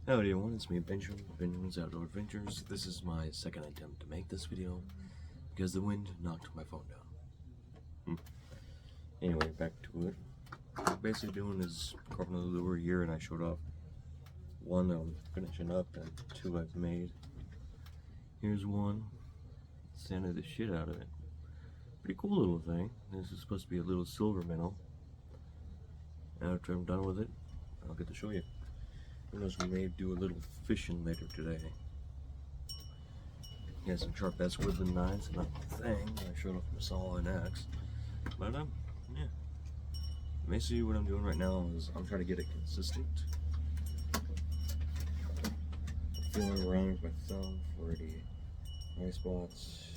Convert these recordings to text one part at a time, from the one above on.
Howdy everyone, it's me Benjamin, Benjamin's Outdoor Adventures. This is my second attempt to make this video because the wind knocked my phone down. Anyway, back to it. What I'm basically doing is carving a lure here, and I showed off one I'm finishing up and two I've made. Here's one, sanded the shit out of it. Pretty cool little thing. This is supposed to be a little silver minnow. After I'm done with it, I'll get to show you. Who knows, we may do a little fishing later today. He has some sharp ass woodland knives and that thing I showed off the saw and axe. But yeah. Basically what I'm doing right now is I'm trying to get it consistent. Feeling around with my thumb for the high spots.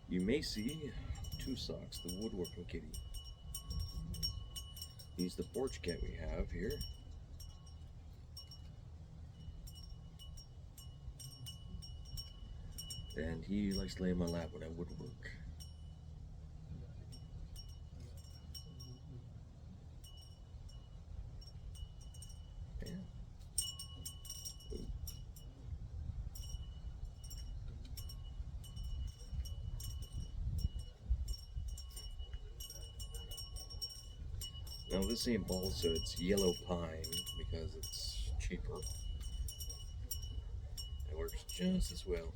You may see two socks, the woodworking kitty. He's the porch cat we have here. And he likes to lay in my lap when I woodwork. Yeah. Now this ain't balsa, it's yellow pine because it's cheaper. It works just as well.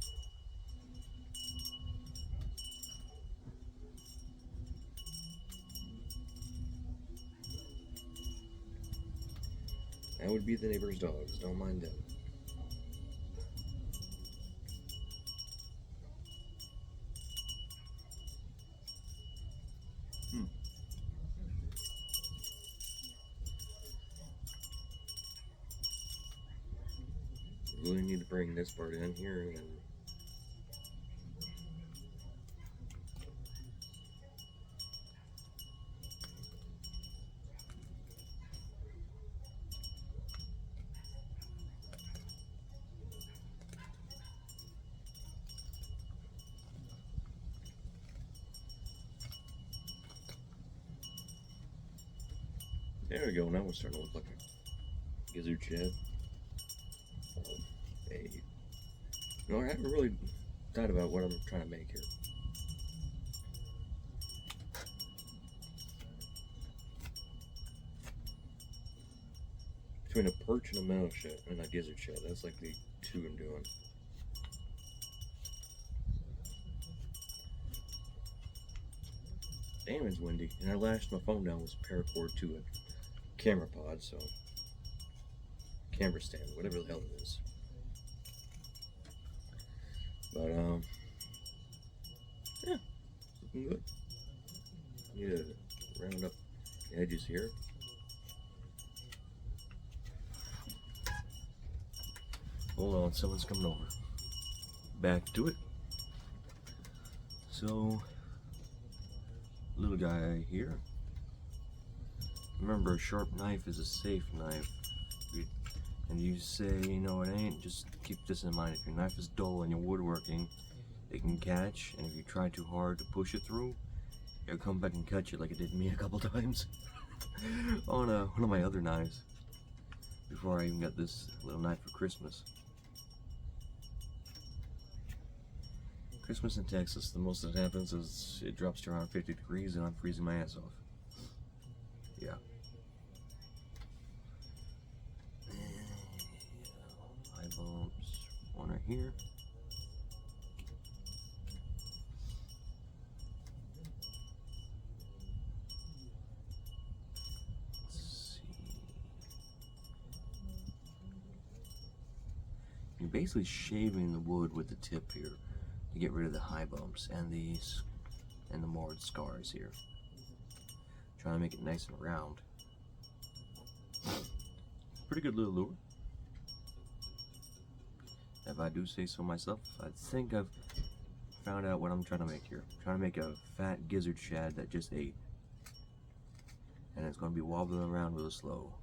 That would be the neighbor's dogs, don't mind them. Really need to bring this part in here and there we go. Now we're starting to look like a gizzard shad. No, I haven't really thought about what I'm trying to make here. Between a perch and a minnow shad, and a gizzard shad, that's like the two I'm doing. Damn, it's windy. And I lashed my phone down with a paracord to a camera pod, so camera stand, whatever the hell it is. But yeah, looking good. Need to round up the edges here. Hold on, someone's coming over. Back to it. So, little guy here. Remember, a sharp knife is a safe knife. And you say, you know, it ain't, just keep this in mind. If your knife is dull and you're woodworking, it can catch, and if you try too hard to push it through, it'll come back and cut you like it did me a couple times on one of my other knives before I even got this little knife for Christmas. Christmas in Texas, the most that happens is it drops to around 50 degrees and I'm freezing my ass off. Yeah. Bumps, one right here. Let's see. You're basically shaving the wood with the tip here to get rid of the high bumps and the marred scars here. Trying to make it nice and round. Pretty good little lure. If I do say so myself, I think I've found out what I'm trying to make here. I'm trying to make a fat gizzard shad that just ate. And it's going to be wobbling around real slow.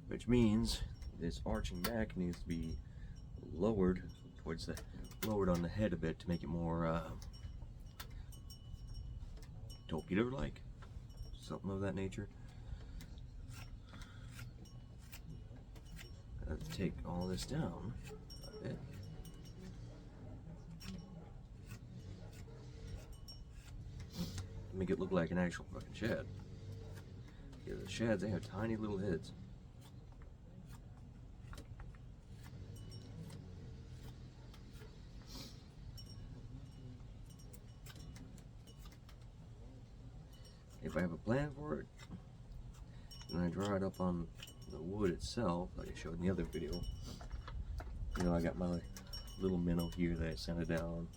Which means this arching back needs to be lowered towards the lowered on the head a bit to make it more torpedo-like. something of that nature. Let's take all this down a bit. Make it look like an actual fucking shad. Yeah, the shads, they have tiny little heads. If I have a plan for it, and I draw it up on the wood itself, like I showed in the other video. You know, I got my little minnow here that I sanded down.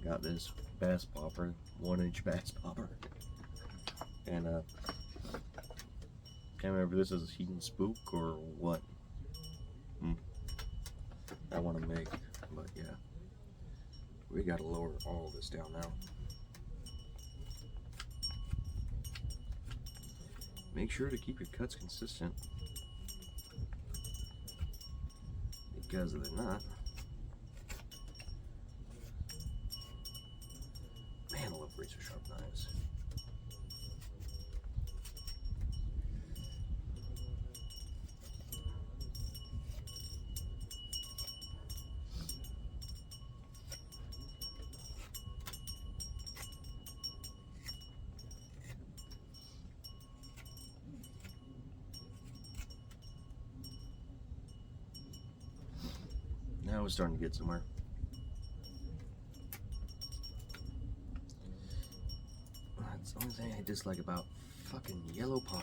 Got this bass popper, 1-inch bass popper. And can't remember if this is Heat and Spook or what I want to make, but yeah. We gotta lower all this down now. Make sure to keep your cuts consistent, because if they're not, man, I love razor sharp knives. Now we're starting to get somewhere. That's the only thing I dislike about fucking yellow pine.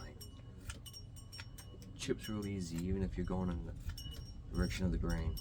It chips real easy, even if you're going in the direction of the grain.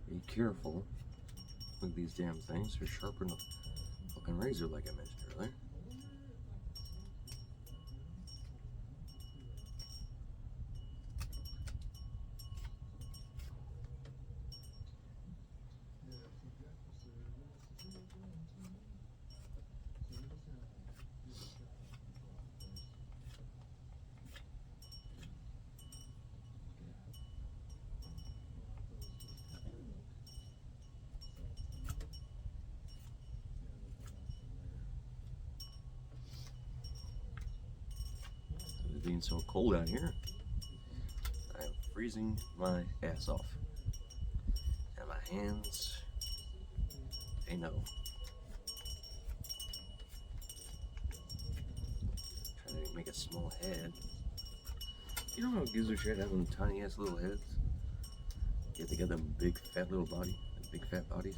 Be careful with these damn things. They're sharper than a fucking razor, like I mentioned earlier. Being so cold out here, I'm freezing my ass off, and my hands, they know. Trying to make a small head. You know how gizzard shad have them tiny ass little heads? Yet they got them big fat little body, big fat bodies.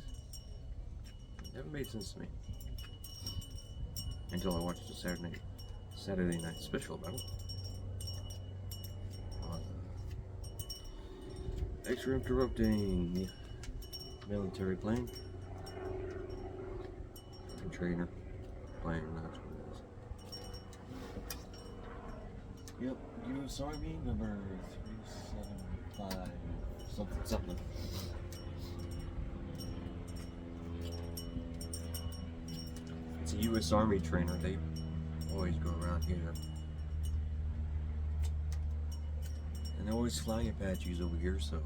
Never made sense to me until I watched the Saturday night special about it. Thanks for interrupting, military plane. And trainer plane, that's what it is. Yep, US Army number 375, something. It's a US Army trainer, they always go around here. And they're always flying Apaches over here, so.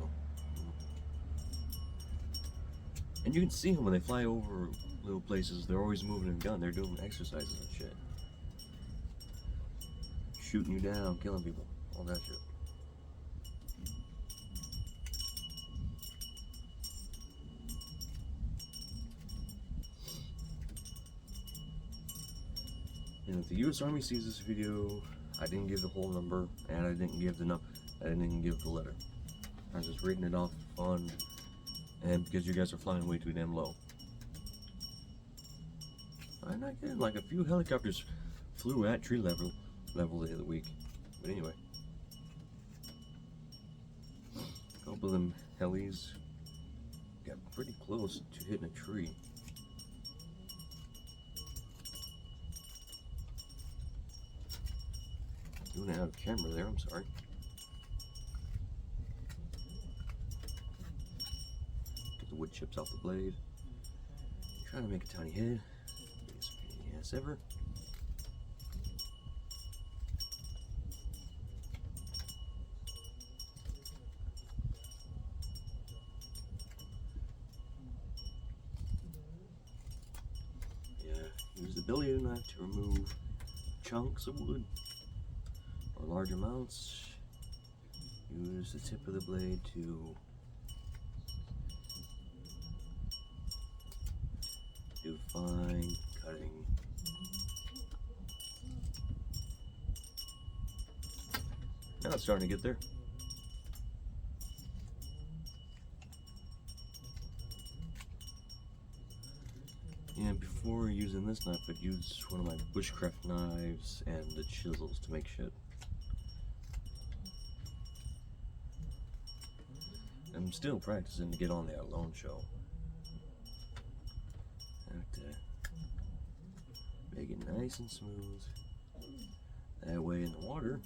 And you can see them when they fly over little places. They're always moving a gun. They're doing exercises and shit. Shooting you down, killing people, all that shit. And if the US Army sees this video, I didn't give the whole number, and I didn't give the I didn't even give the letter. I was just reading it off for fun, and because you guys are flying way too damn low. I'm not kidding, like a few helicopters flew at tree level the other week. But anyway. A couple of them helis got pretty close to hitting a tree. Doing it out of camera there, I'm sorry. the wood chips off the blade. Trying to make a tiny head. Biggest pain in the ass ever. Use the billiard knife to remove chunks of wood or large amounts. Use the tip of the blade to do fine cutting. Now it's starting to get there. And before using this knife, I'd use one of my bushcraft knives and the chisels to make shit. I'm still practicing to get on that lone show. Have to make it nice and smooth. That way in the water,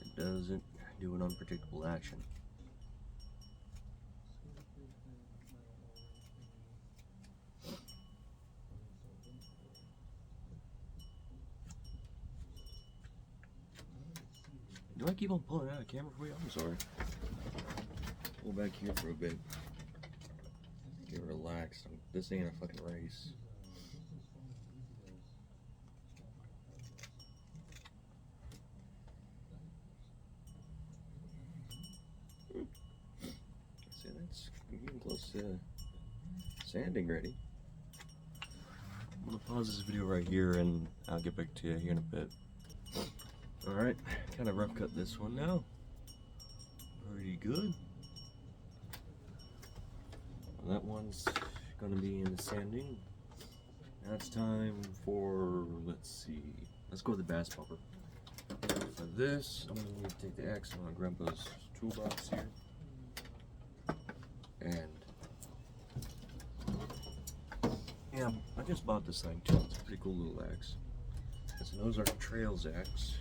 it doesn't do an unpredictable action. Do I keep on pulling out of camera for you? I'm sorry. Pull back here for a bit. Get relaxed. This ain't a fucking race. See, that's getting close to sanding ready. I'm gonna pause this video right here and I'll get back to you here in a bit. Alright, kind of rough cut this one now. Pretty good. Well, that one's gonna be in the sanding. Now it's time for, let's go with the bass bumper. For this, I'm gonna need to take the axe out of Grandpa's toolbox here. And yeah, I just bought this thing too. It's a pretty cool little axe. It's an Ozark Trails axe.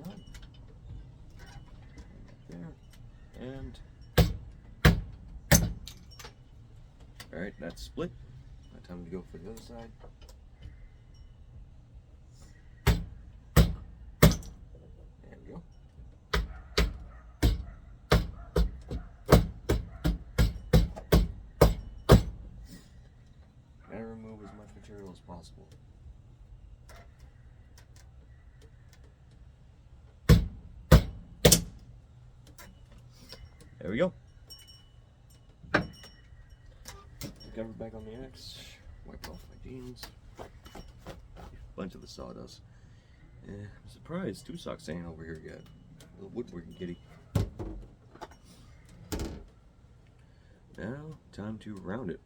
Done. There. And alright, that's split. Now time to go for the other side. There we go. Gotta remove as much material as possible. There we go. Cover back on the axe. Wipe off my jeans. Bunch of the sawdust. I'm surprised two socks ain't over here yet. Little woodworking kitty. Now, time to round it.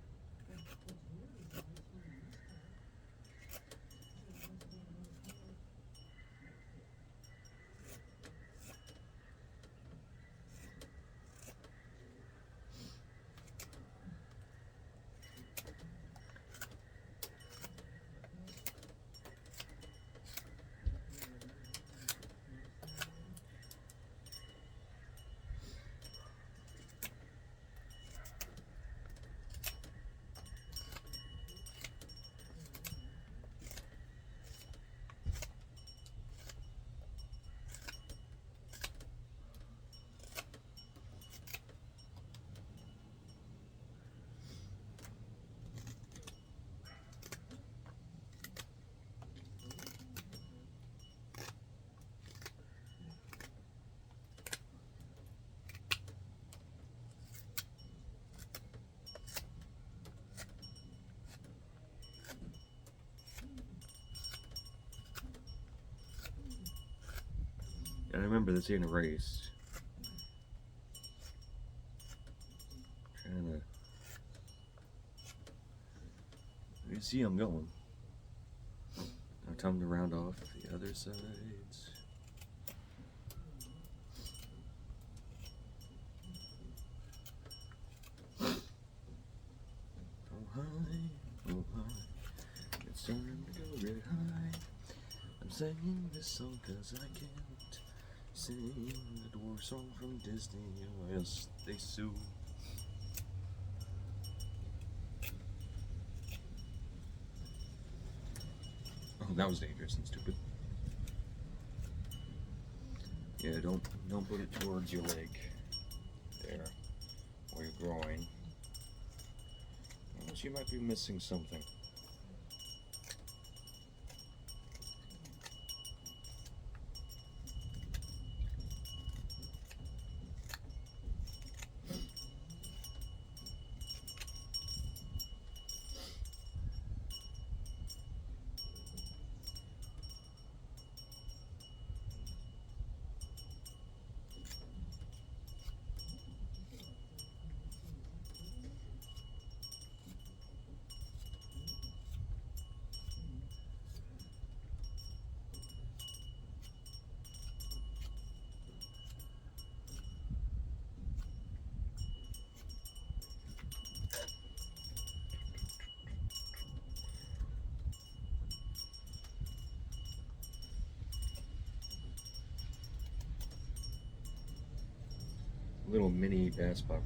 And remember, this ain't a race. You see I'm going. Now time to round off the other sides. Oh high, oh high, it's time to go really high. I'm singing this song 'cause I can. Sing the dwarf song from Disney, or else they sue. Oh, that was dangerous and stupid. Yeah, don't put it towards your leg. There. Or your groin. Unless you might be missing something. Little mini bass popper.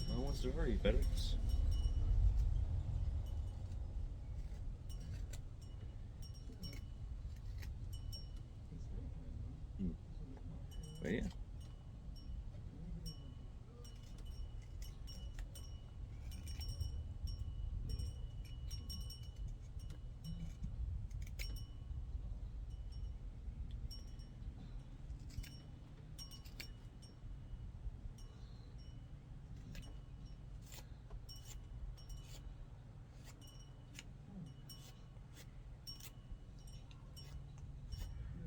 No one wants to hurry, FedEx. But yeah.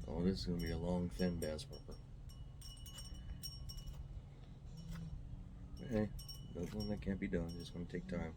Oh, this is going to be a long, thin bass popper. But hey, there's one that can't be done. It's going to take time.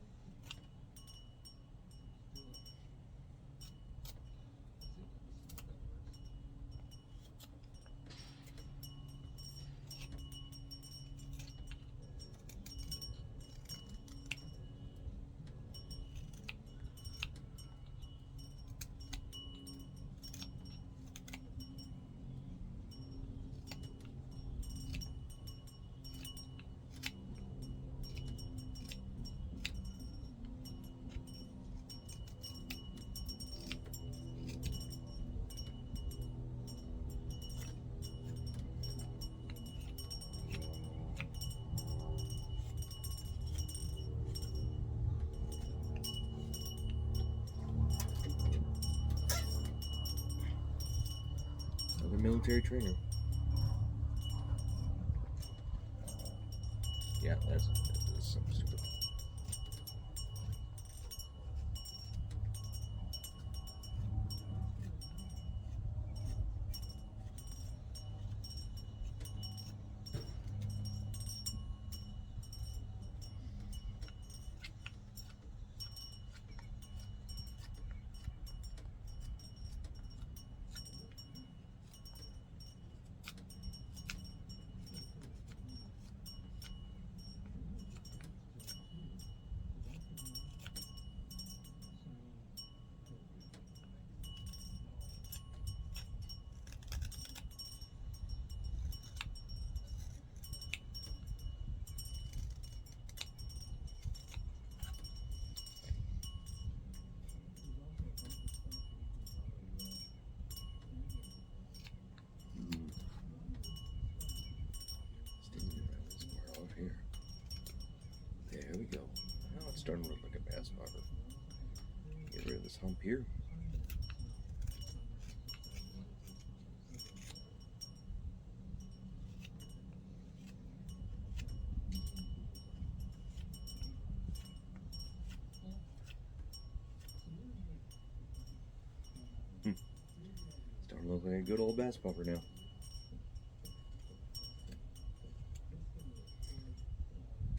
Military trainer. Yeah, that's something stupid. There we go. Now it's starting to look like a bass popper. Get rid of this hump here. Starting to look like a good old bass popper now.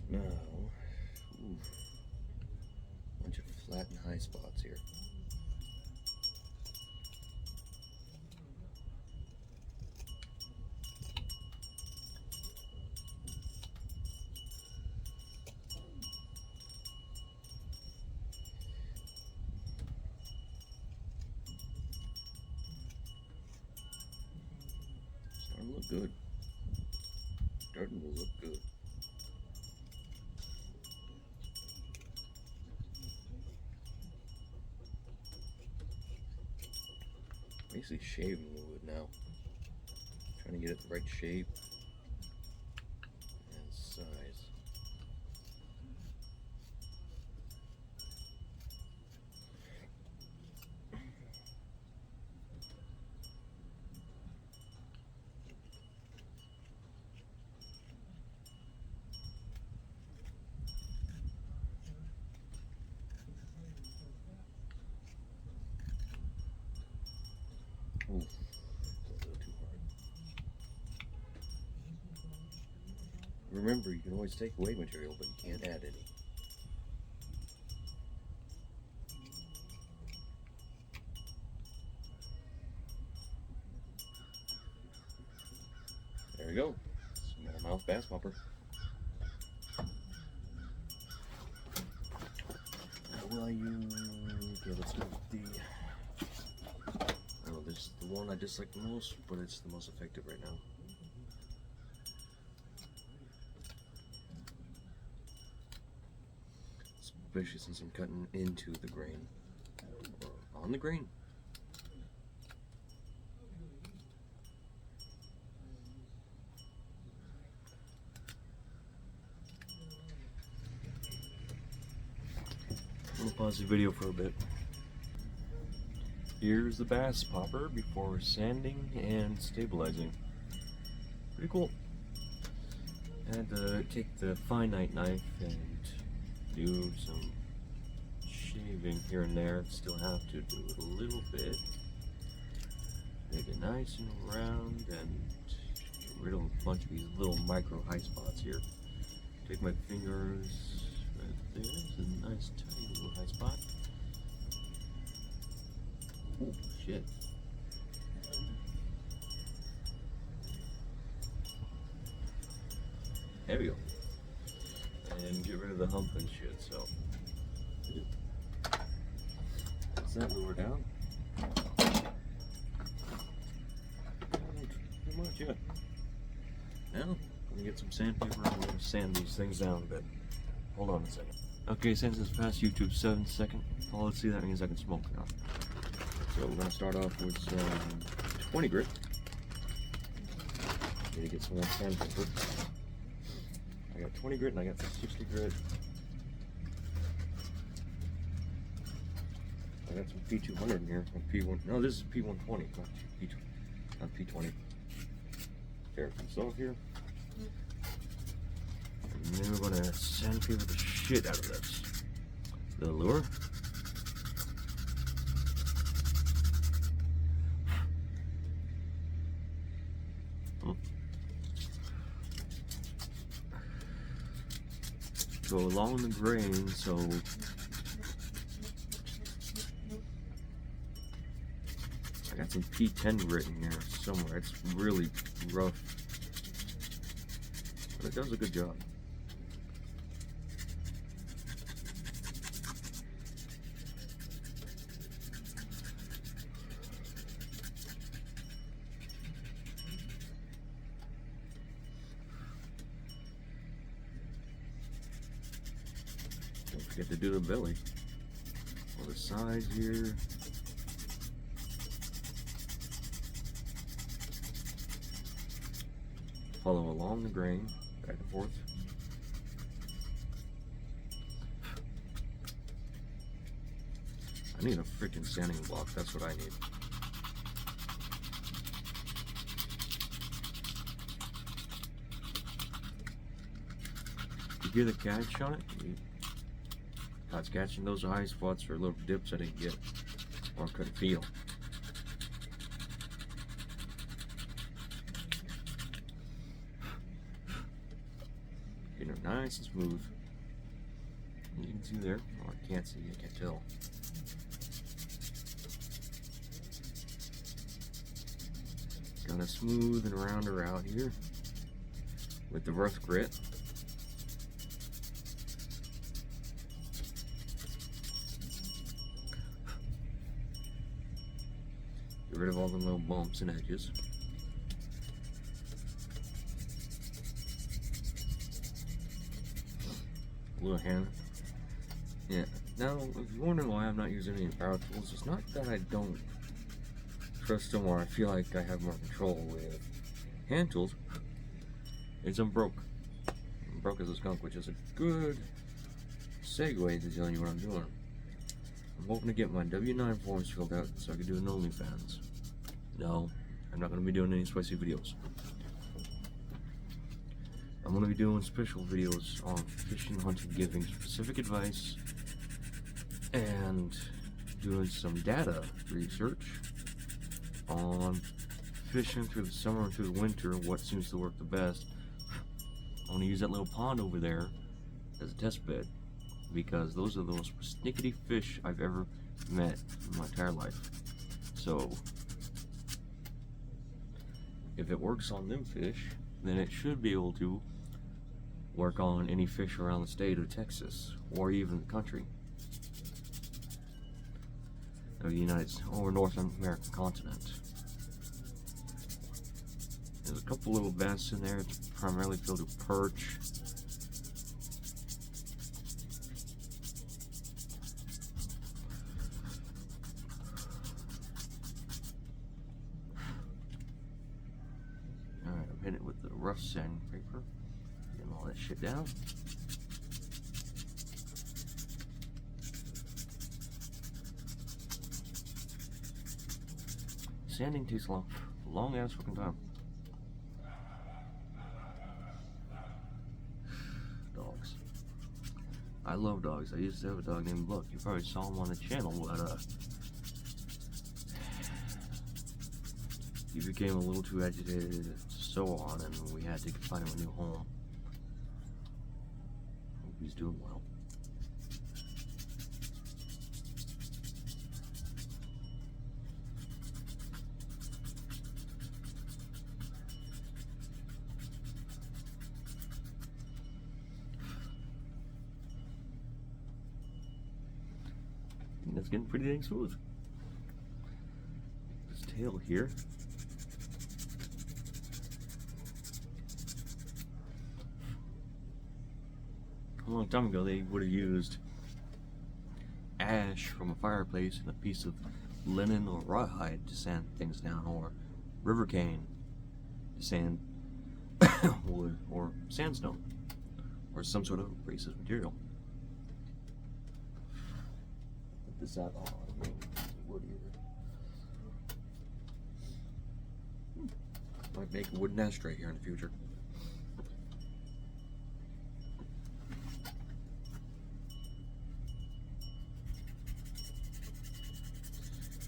Now, bunch of flat and high spots here. look good. Starting to look good. Basically shaving the wood now. Trying to get it the right shape and size. Ooh, that's a little too hard. Remember, you can always take away material, but you can't add any. There we go. Smallmouth bass popper. Will I use? Okay, let's go with the. Oh, this is the one I dislike the most, but it's the most effective right now. Especially since I'm cutting into the grain, or on the grain. I'm gonna pause the video for a bit. Here's the bass popper before sanding and stabilizing. Pretty cool. I had to take the finite knife and do some shaving here and there. Still have to do it a little bit. Make it nice and round and get rid of a bunch of these little micro high spots here. Take my fingers right there. It's a nice tiny little high spot. Oh shit. There we go. And get rid of the hump and shit, so. Is that lower down? Not much yet. Now, I'm gonna get some sandpaper and I'm gonna sand these things down a bit. Hold on a second. Okay, since it's past YouTube 7 second, oh, let's see, that means I can smoke now. So we're gonna start off with some 20 grit. Need to get some more sandpaper. I got 20 grit and I got some 60 grit. I got some P200 in here. P1. No, this is P120, not P20. Carry this off here. And then we're gonna sandpaper the shit out of this. The lure. Go along the grain, so I got some P10 grit in here somewhere. It's really rough, but it does a good job. Don't forget to do the belly or the sides here. Follow along the grain, back and forth. I need a freaking sanding block, that's what I need. You hear the catch on it? I was catching those high spots or little dips I didn't get or couldn't feel. Getting it nice and smooth. You can see there. Oh, I can't see, I can't tell. Gonna smooth and round her out here with the rough grit. Get rid of all the little bumps and edges. little hand. Yeah. Now, if you're wondering why I'm not using any power tools, it's not that I don't trust them or I feel like I have more control with hand tools. It's I'm broke. I'm broke as a skunk, which is a good segue to telling you what I'm doing. I'm hoping to get my W9 forms filled out so I can do an OnlyFans. No, I'm not going to be doing any spicy videos. I'm going to be doing special videos on fishing, hunting, giving specific advice, and doing some data research on fishing through the summer and through the winter, what seems to work the best. I want to use that little pond over there as a test bed, because those are the most snickety fish I've ever met in my entire life. So, if it works on them fish, then it should be able to work on any fish around the state of Texas, or even the country, or the or North American continent. There's a couple little bass in there. It's primarily filled with perch. Alright, I'm hitting it with the rough sandpaper. Getting all that shit down. Sanding takes a long ass fucking time. Dogs. I love dogs. I used to have a dog named Buck. You probably saw him on the channel, but he became a little too agitated, so on, and we had to find him a new home. Hope he's doing well. It's getting pretty dang smooth. This tail here. A long time ago, they would have used ash from a fireplace and a piece of linen or rawhide to sand things down, or river cane to sand wood, or sandstone, or some sort of abrasive material. This out wood here. Might make a wooden ashtray here in the future.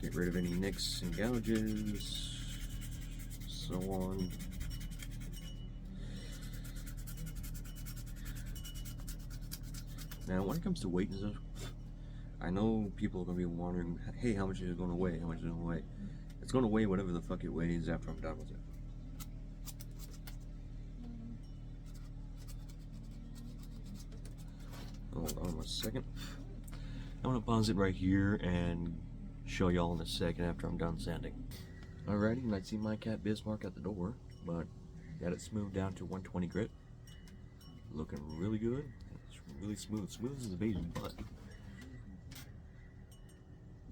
Get rid of any nicks and gouges, so on. Now, when it comes to weight and stuff, I know people are going to be wondering, hey, how much is it going to weigh? How much is it going to weigh? It's going to weigh whatever the fuck it weighs after I'm done with it. Hold on a second. I'm going to pause it right here and show y'all in a second after I'm done sanding. Alrighty, you might see my cat Bismarck at the door, but got it smoothed down to 120 grit. Looking really good. It's really smooth. Smooth as a baby butt.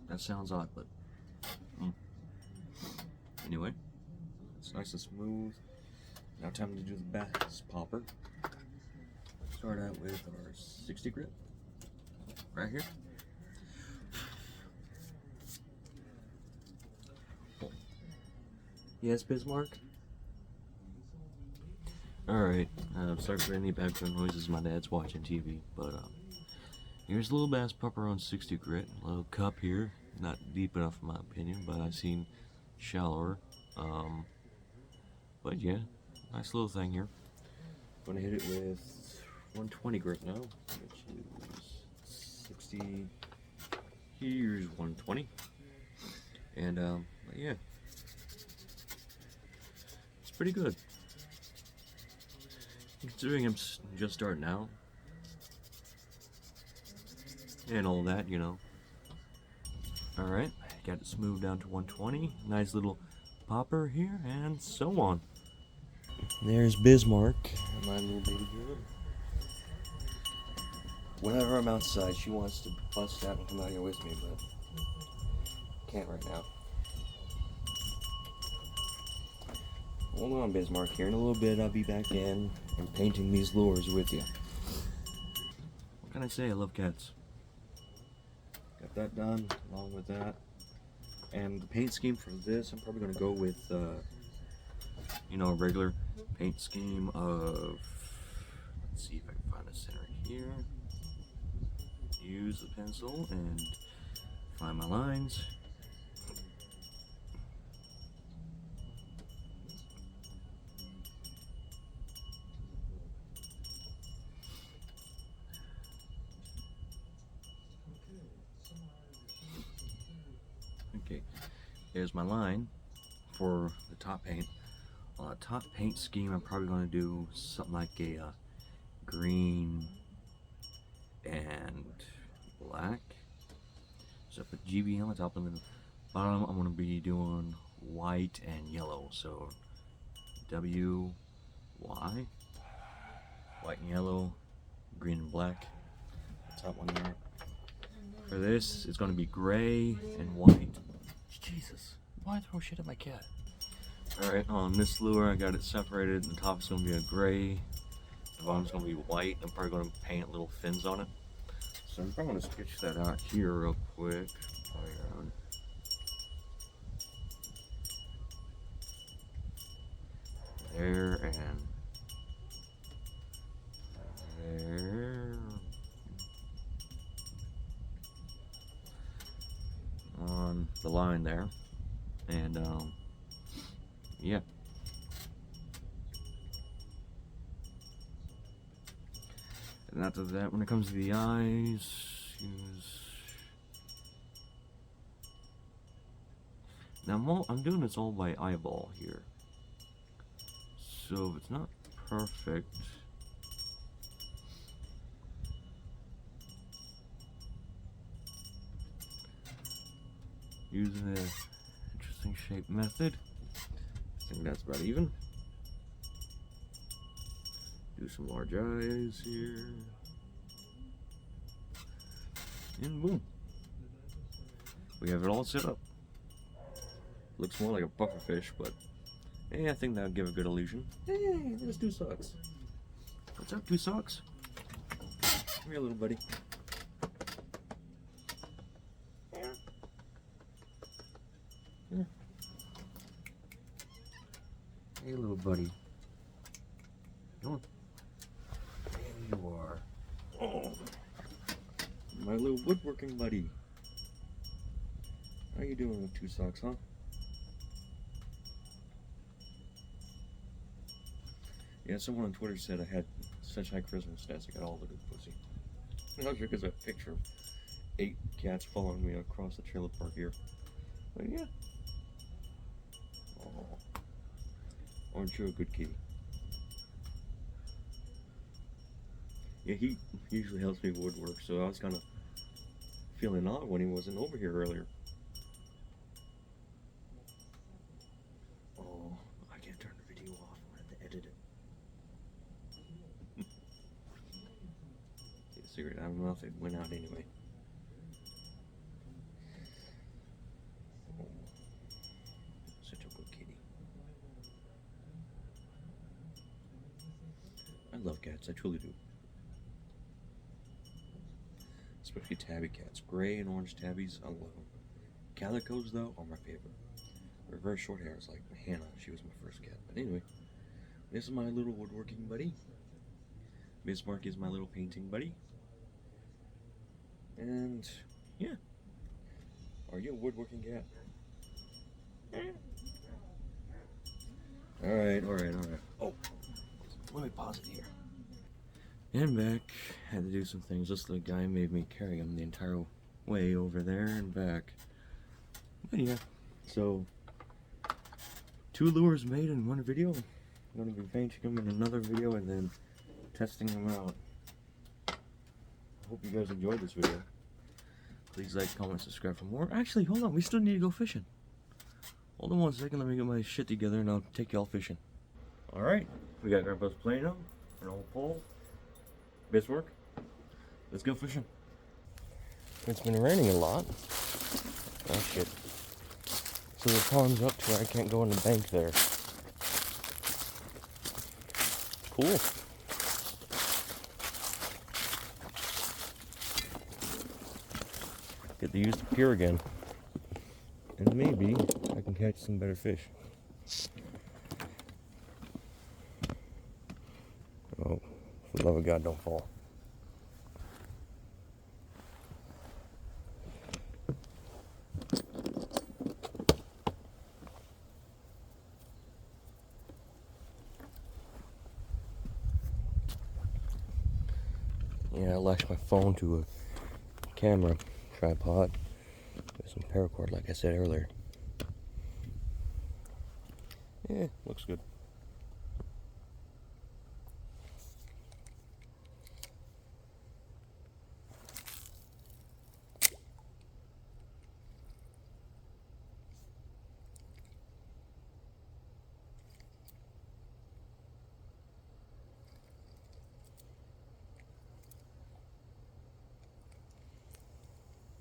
That sounds odd, but anyway, it's nice and smooth. Now time to do the bass popper. Start out with our 60 grit right here. Yes, Bismarck? Alright, sorry for any background noises, my dad's watching TV, but here's a little bass popper on 60 grit, a little cup here. Not deep enough in my opinion, but I've seen shallower. But yeah, nice little thing here. I'm gonna hit it with 120 grit now, which is 60. Here's 120, and yeah, it's pretty good. Considering I'm just starting out and all that, you know. Alright, got it smoothed down to 120. Nice little popper here, and so on. There's Bismarck, my little baby girl. whenever I'm outside, she wants to bust out and come out here with me, but can't right now. Hold on, Bismarck. Here in a little bit, I'll be back in and painting these lures with you. What can I say? I love cats. Got that done, along with that. And the paint scheme for this, I'm probably going to go with, you know, a regular paint scheme of, let's see if I can find a center here. Use the pencil and find my lines. Okay, here's my line for the top paint. On a top paint scheme, I'm probably going to do something like a green and black. So I put GB on the top, and then the bottom I'm going to be doing white and yellow. So W, Y, white and yellow, green and black. The top one there. For this, it's going to be gray and white. Jesus, why throw shit at my cat? Alright, on this lure I got it separated. The top is going to be a gray, the bottom's going to be white. I'm probably going to paint little fins on it. So I'm probably going to sketch that out here real quick. There and there. On the line there. And yeah. And after that, when it comes to the eyes, now I'm doing this all by eyeball here. So if it's not perfect, using the interesting shape method, I think that's about even. Do some large eyes here. And boom. We have it all set up. Looks more like a pufferfish, but hey, I think that would give a good illusion. Hey, there's Two Socks. What's up, Two Socks? Come here, little buddy. Here. Here. Hey, little buddy. Come on. There you are. Oh, my little woodworking buddy. How you doing with Two Socks, huh? Yeah, someone on Twitter said I had such high charisma stats, I got all the good pussy. I'm not sure because I have a picture of 8 cats following me across the trailer park here. But yeah. Oh, aren't you a good kitty? Yeah, he usually helps me woodwork, so I was kind of feeling odd when he wasn't over here earlier. Oh, I can't turn the video off. I have to edit it. Cigarette out of my mouth, it went out anyway. Oh, such a good kitty. I love cats, I truly do. Especially tabby cats. Gray and orange tabbies, I love them. Calicos, though, are my favorite. They're very short hairs, like Hannah. She was my first cat. But anyway, this is my little woodworking buddy. Bismarck is my little painting buddy. And, yeah. Are you a woodworking cat? Alright. Oh, let me pause it here. And back. Had to do some things. Just the guy made me carry him the entire way over there and back. But yeah, so 2 lures made in one video. I'm going to be painting them in another video and then testing them out. I hope you guys enjoyed this video. Please like, comment, subscribe for more. Actually, hold on. We still need to go fishing. Hold on 1 second. Let me get my shit together and I'll take y'all fishing. Alright. We got Grandpa's plano, an old pole, Bismarck, let's go fishing. It's been raining a lot. Oh shit. So the pond's up to where I can't go on the bank there. Cool. Get to use the pier again. And maybe I can catch some better fish. Oh, for the love of God, don't fall. Yeah, I lashed my phone to a camera tripod with some paracord, like I said earlier. Yeah, looks good.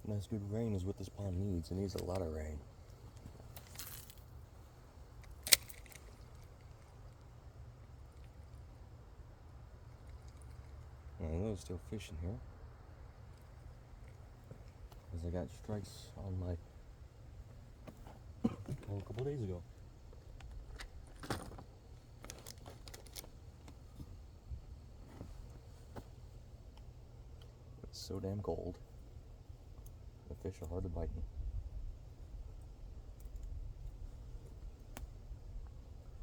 Nice good rain is what this pond needs. It needs a lot of rain. I know there's still fish in here, because I got strikes on my pole a couple days ago. It's so damn cold. The fish are hard to bite me.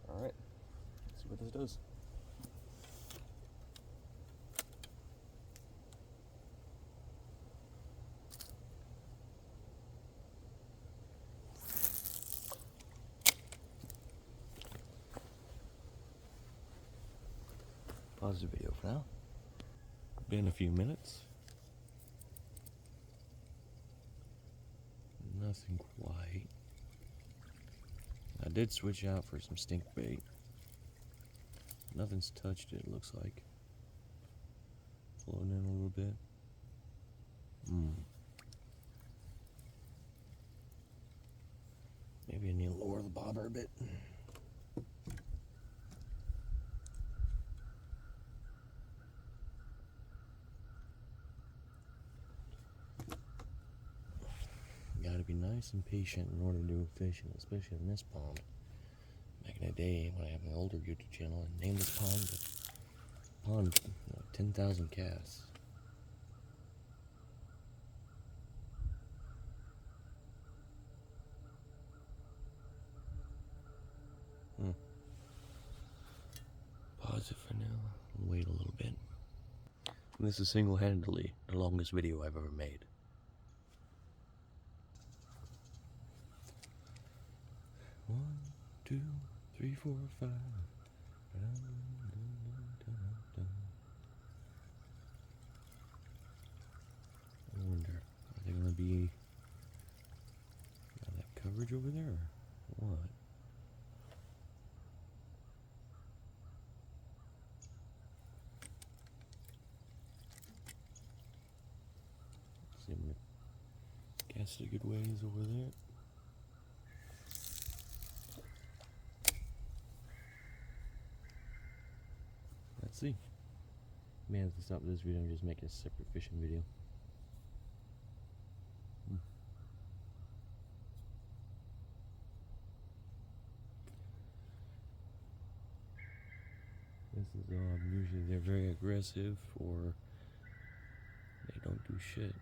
Alright, let's see what this does. Pause the video for now. Been a few minutes. Nothing quite. I did switch out for some stink bait. Nothing's touched it, looks like. Floating in a little bit. Maybe I need to lower the bobber a bit. Gotta be nice and patient in order to do fishing, especially in this pond. Back in the day, when I had my older YouTube channel, I named this pond 10,000 casts. Pause it for now and wait a little bit. This is single-handedly the longest video I've ever made. One, two, three, 4, 5. I wonder, are they gonna be got that coverage over there or what? See, I'm gonna cast it a good ways over there. Let's see. May have to stop this video and just make a separate fishing video. This is usually they're very aggressive or they don't do shit.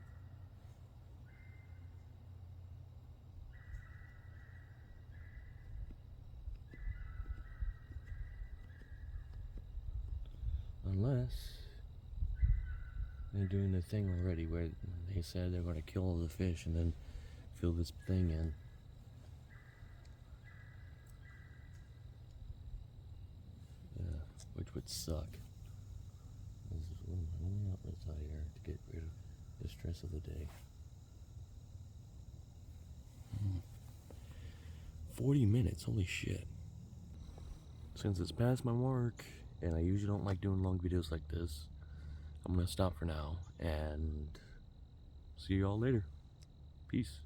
Unless they're doing the thing already where they said they're going to kill all the fish and then fill this thing in. Yeah, which would suck. This is one of my only outlets out here to get rid of the stress of the day. 40 minutes, holy shit. Since it's past my mark, and I usually don't like doing long videos like this, I'm gonna stop for now and see you all later. Peace.